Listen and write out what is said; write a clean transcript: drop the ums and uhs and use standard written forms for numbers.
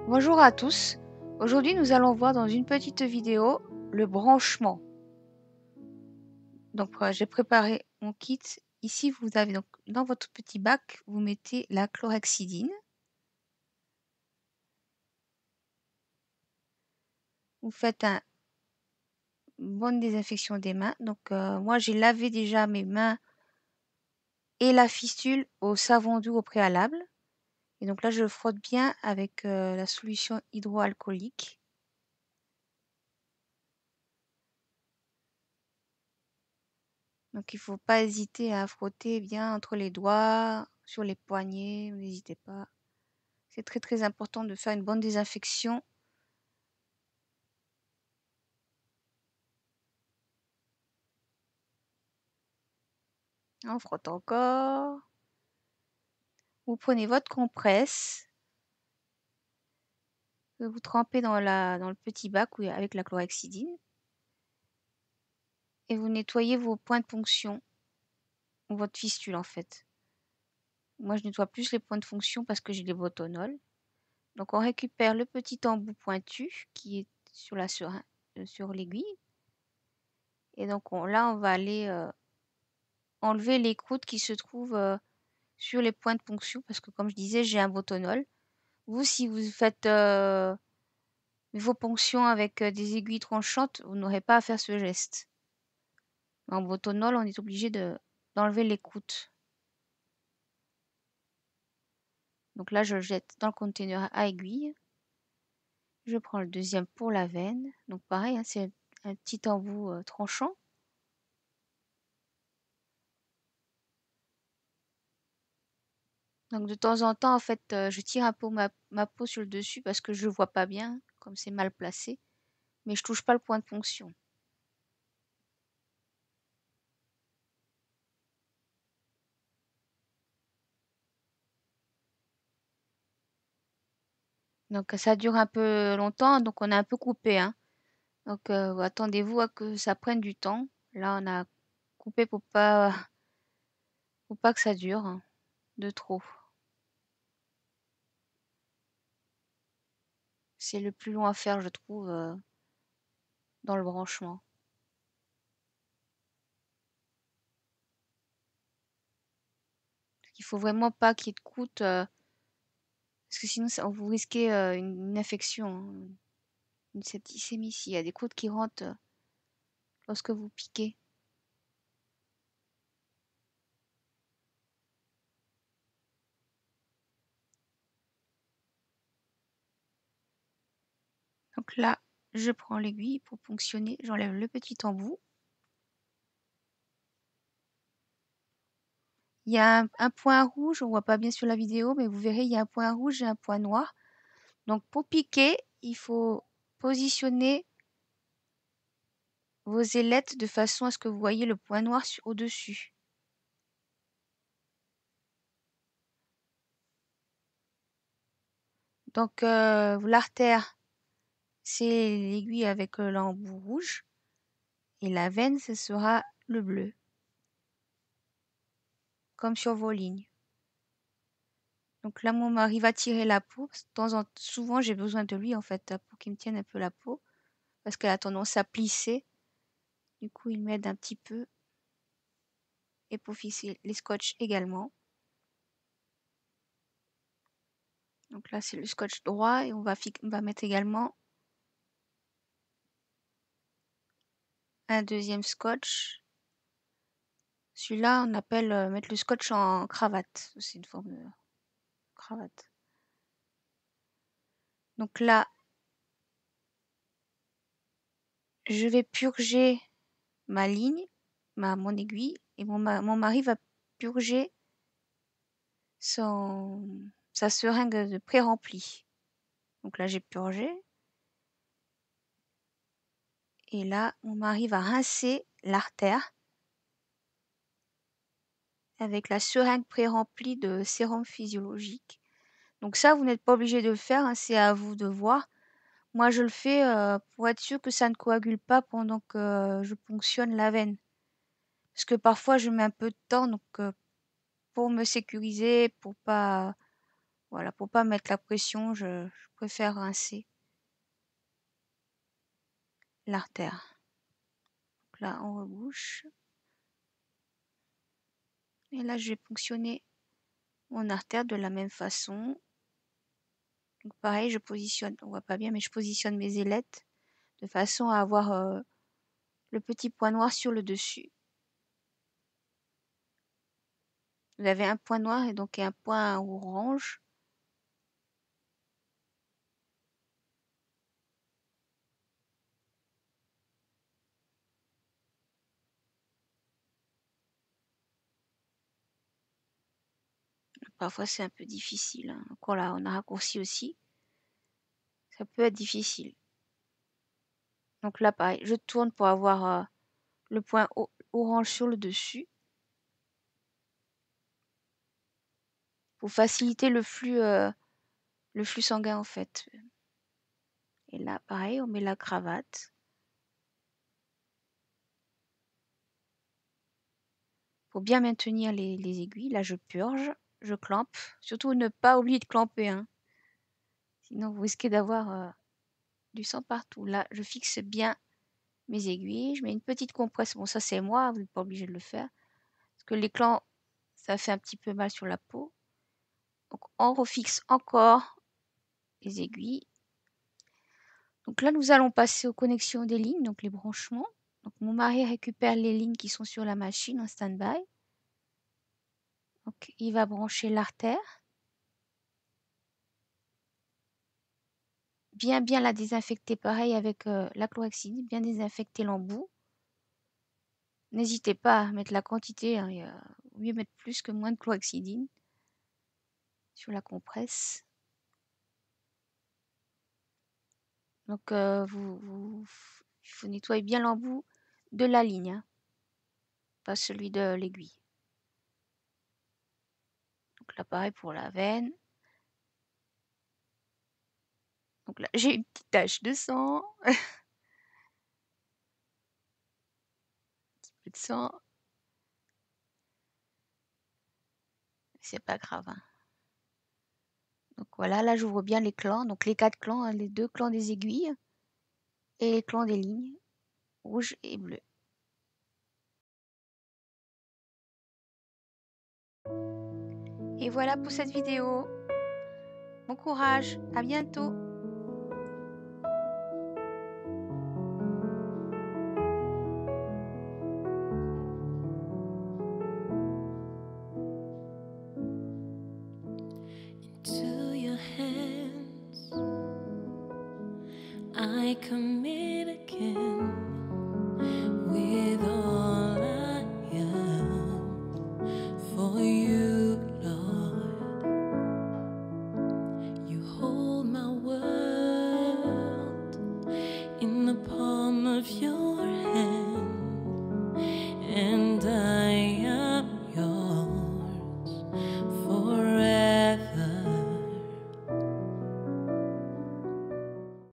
Bonjour à tous. Aujourd'hui, nous allons voir dans une petite vidéo le branchement. Donc, j'ai préparé mon kit. Ici, vous avez donc dans votre petit bac, vous mettez la chlorhexidine. Vous faites une bonne désinfection des mains. Donc, moi, j'ai lavé déjà mes mains et la fistule au savon doux au préalable. Et donc là, je frotte bien avec la solution hydroalcoolique. Donc, il ne faut pas hésiter à frotter bien entre les doigts, sur les poignets, n'hésitez pas. C'est très très important de faire une bonne désinfection. On frotte encore. Vous prenez votre compresse que vous trempez dans le petit bac avec la chlorhexidine et vous nettoyez vos points de ponction ou votre fistule en fait. Moi, je nettoie plus les points de fonction parce que j'ai des botonols. Donc, on récupère le petit embout pointu qui est sur sur l'aiguille. Et donc, là, on va aller enlever les croûtes qui se trouvent sur les points de ponction parce que, comme je disais, j'ai un botonol. Vous, si vous faites vos ponctions avec des aiguilles tranchantes, vous n'aurez pas à faire ce geste. En botonol, on est obligé d'enlever les croûtes. Donc là, je jette dans le conteneur à aiguille. Je prends le deuxième pour la veine. Donc pareil, hein, c'est un petit embout tranchant. Donc de temps en temps, en fait, je tire un peu ma peau sur le dessus parce que je ne vois pas bien, comme c'est mal placé. Mais je touche pas le point de ponction. Donc ça dure un peu longtemps, donc on a un peu coupé, hein. Donc attendez-vous à que ça prenne du temps. Là, on a coupé pour pas que ça dure hein, de trop. C'est le plus long à faire, je trouve, dans le branchement. Il faut vraiment pas qu'il y ait de croûte, parce que sinon vous risquez une infection, hein, une septicémie s'il y a des croûtes qui rentrent lorsque vous piquez. Donc là, je prends l'aiguille pour ponctionner, j'enlève le petit embout. Il y a un point rouge, on voit pas bien sur la vidéo, mais vous verrez, il y a un point rouge et un point noir. Donc pour piquer, il faut positionner vos ailettes de façon à ce que vous voyez le point noir au-dessus. Donc l'artère, c'est l'aiguille avec l'embout rouge et la veine, ce sera le bleu, comme sur vos lignes. Donc là, mon mari va tirer la peau. Souvent, j'ai besoin de lui en fait pour qu'il me tienne un peu la peau parce qu'elle a tendance à plisser. Du coup, il m'aide un petit peu et pour fixer les scotch également. Donc là, c'est le scotch droit et on va mettre également un deuxième scotch. Celui-là, on appelle mettre le scotch en cravate. C'est une forme de cravate. Donc là, je vais purger ma ligne, mon aiguille, et mon mari va purger sa seringue de pré-remplie. Donc là, j'ai purgé. Et là, mon mari va rincer l'artère avec la seringue pré-remplie de sérum physiologique. Donc ça, vous n'êtes pas obligé de le faire, hein, c'est à vous de voir. Moi, je le fais pour être sûr que ça ne coagule pas pendant que je ponctionne la veine. Parce que parfois, je mets un peu de temps, donc pour me sécuriser, pour pas, Voilà, pour pas mettre la pression, je préfère rincer l'artère. Donc là, on rebouche. Et là, je vais ponctionner mon artère de la même façon. Donc pareil, je positionne, on voit pas bien, mais je positionne mes ailettes de façon à avoir le petit point noir sur le dessus. Vous avez un point noir et donc un point orange. Parfois, c'est un peu difficile, hein. Donc là, on a raccourci aussi. Ça peut être difficile. Donc là, pareil, je tourne pour avoir le point orange sur le dessus. Pour faciliter le flux sanguin, en fait. Et là, pareil, on met la cravate. Pour bien maintenir les aiguilles, là, je purge, je clampe. Surtout, ne pas oublier de clamper, hein. Sinon, vous risquez d'avoir du sang partout. Là, je fixe bien mes aiguilles. Je mets une petite compresse. Bon, ça, c'est moi, vous n'êtes pas obligé de le faire. Parce que les clans, ça fait un petit peu mal sur la peau. Donc, on refixe encore les aiguilles. Donc là, nous allons passer aux connexions des lignes, donc les branchements. Donc, mon mari récupère les lignes qui sont sur la machine en stand-by. Donc, il va brancher l'artère. Bien la désinfecter, pareil avec la chlorhexidine, bien désinfecter l'embout. N'hésitez pas à mettre la quantité, hein, il y a mieux mettre plus que moins de chlorhexidine sur la compresse. Donc, il faut nettoyer bien l'embout de la ligne, hein, pas celui de l'aiguille. Donc là, pareil pour la veine. Donc là, j'ai une petite tache de sang. Un petit peu de sang. C'est pas grave, hein. Donc voilà, là, j'ouvre bien les clans. Donc les 4 clans, hein, les 2 clans des aiguilles et les clans des lignes, rouge et bleu. Et voilà pour cette vidéo. Bon courage, à bientôt. Into your hands I commit again.